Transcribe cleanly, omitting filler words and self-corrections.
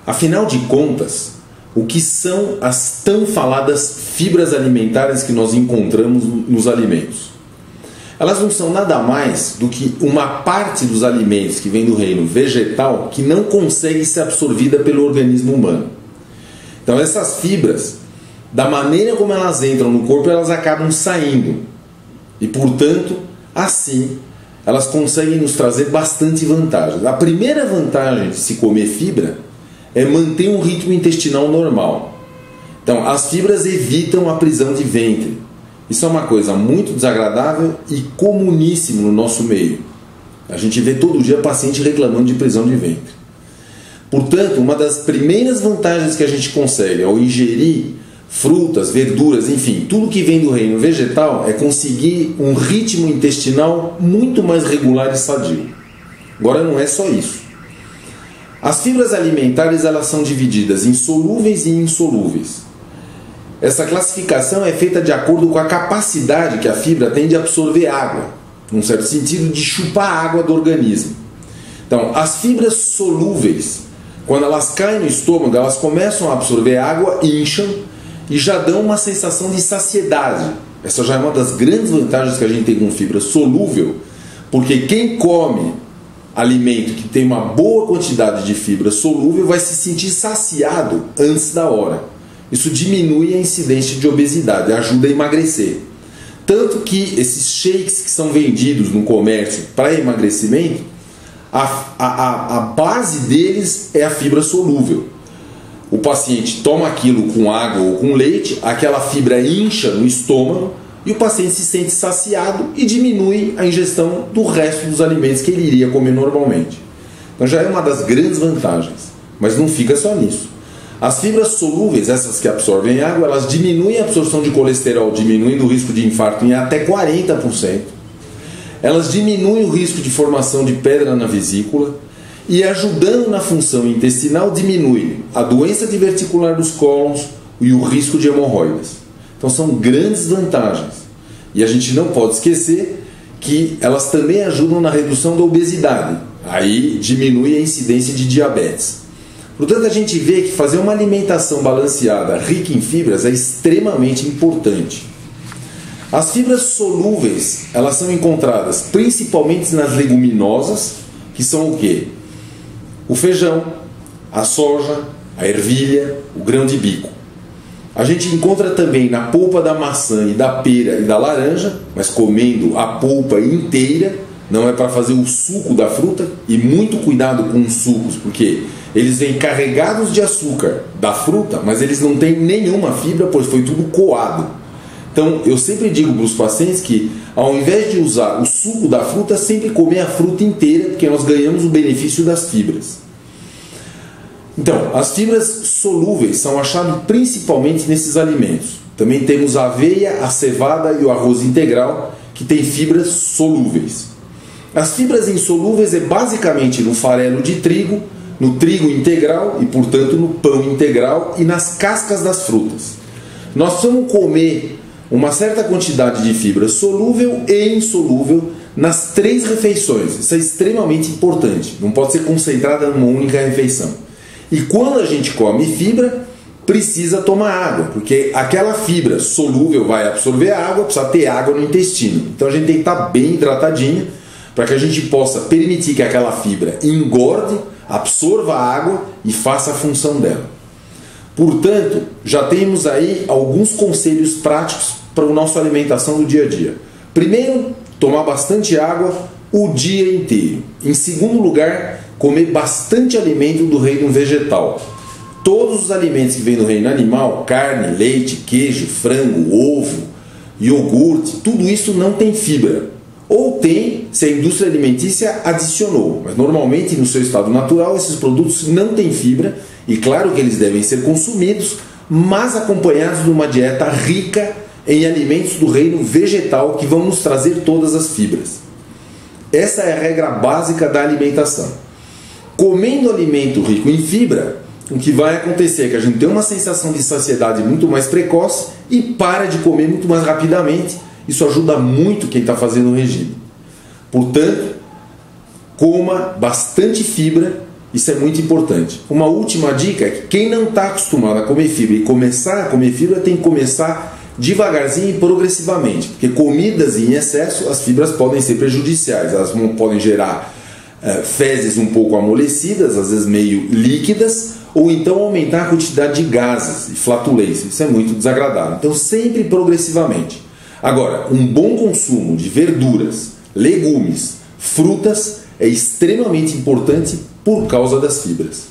Afinal de contas, o que são as tão faladas fibras alimentares que nós encontramos nos alimentos? Elas não são nada mais do que uma parte dos alimentos que vem do reino vegetal que não consegue ser absorvida pelo organismo humano. Então essas fibras, da maneira como elas entram no corpo, elas acabam saindo. E portanto, assim, elas conseguem nos trazer bastante vantagens. A primeira vantagem de se comer fibra é manter um ritmo intestinal normal. Então, as fibras evitam a prisão de ventre. Isso é uma coisa muito desagradável e comuníssima no nosso meio. A gente vê todo dia paciente reclamando de prisão de ventre. Portanto, uma das primeiras vantagens que a gente consegue ao ingerir frutas, verduras, enfim, tudo que vem do reino vegetal é conseguir um ritmo intestinal muito mais regular e sadio. Agora não é só isso. As fibras alimentares elas são divididas em solúveis e insolúveis. Essa classificação é feita de acordo com a capacidade que a fibra tem de absorver água, num certo sentido de chupar a água do organismo. Então, as fibras solúveis, quando elas caem no estômago, elas começam a absorver água, incham e já dão uma sensação de saciedade. Essa já é uma das grandes vantagens que a gente tem com fibra solúvel, porque quem come alimento que tem uma boa quantidade de fibra solúvel vai se sentir saciado antes da hora. Isso diminui a incidência de obesidade, ajuda a emagrecer. Tanto que esses shakes que são vendidos no comércio para emagrecimento, a base deles é a fibra solúvel. O paciente toma aquilo com água ou com leite, aquela fibra incha no estômago e o paciente se sente saciado e diminui a ingestão do resto dos alimentos que ele iria comer normalmente. Então já é uma das grandes vantagens, mas não fica só nisso. As fibras solúveis, essas que absorvem água, elas diminuem a absorção de colesterol, diminuindo o risco de infarto em até 40%. Elas diminuem o risco de formação de pedra na vesícula e, ajudando na função intestinal, diminui a doença diverticular dos cólons e o risco de hemorroidas. Então são grandes vantagens. E a gente não pode esquecer que elas também ajudam na redução da obesidade. Aí diminui a incidência de diabetes. Portanto, a gente vê que fazer uma alimentação balanceada, rica em fibras, é extremamente importante. As fibras solúveis, elas são encontradas principalmente nas leguminosas, que são o quê? O feijão, a soja, a ervilha, o grão de bico. A gente encontra também na polpa da maçã e da pera e da laranja, mas comendo a polpa inteira, não é para fazer o suco da fruta, e muito cuidado com os sucos, porque eles vêm carregados de açúcar da fruta, mas eles não têm nenhuma fibra, pois foi tudo coado. Então eu sempre digo para os pacientes que, ao invés de usar o suco da fruta, sempre comer a fruta inteira, porque nós ganhamos o benefício das fibras. Então, as fibras solúveis são achadas principalmente nesses alimentos. Também temos a aveia, a cevada e o arroz integral, que tem fibras solúveis. As fibras insolúveis é basicamente no farelo de trigo, no trigo integral e, portanto, no pão integral e nas cascas das frutas. Nós precisamos comer uma certa quantidade de fibra solúvel e insolúvel nas 3 refeições. Isso é extremamente importante. Não pode ser concentrada numa única refeição. E quando a gente come fibra, precisa tomar água, porque aquela fibra solúvel vai absorver a água, precisa ter água no intestino. Então a gente tem que estar bem hidratadinho para que a gente possa permitir que aquela fibra engorde, absorva a água e faça a função dela. Portanto, já temos aí alguns conselhos práticos para a nossa alimentação do dia a dia. Primeiro, tomar bastante água o dia inteiro. Em segundo lugar, comer bastante alimento do reino vegetal. Todos os alimentos que vêm do reino animal, carne, leite, queijo, frango, ovo, iogurte, tudo isso não tem fibra. Ou tem se a indústria alimentícia adicionou, mas normalmente no seu estado natural esses produtos não têm fibra e claro que eles devem ser consumidos, mas acompanhados de uma dieta rica em alimentos do reino vegetal que vão nos trazer todas as fibras. Essa é a regra básica da alimentação. Comendo alimento rico em fibra, o que vai acontecer é que a gente tem uma sensação de saciedade muito mais precoce e para de comer muito mais rapidamente. Isso ajuda muito quem está fazendo o regime. Portanto, coma bastante fibra Isso é muito importante. Uma última dica é que quem não está acostumado a comer fibra e começar a comer fibra tem que começar devagarzinho e progressivamente, porque comidas em excesso, as fibras podem ser prejudiciais, elas podem gerar fezes um pouco amolecidas, às vezes meio líquidas, ou então aumentar a quantidade de gases e flatulência. Isso é muito desagradável. Então sempre progressivamente. Agora, um bom consumo de verduras, legumes, frutas é extremamente importante por causa das fibras.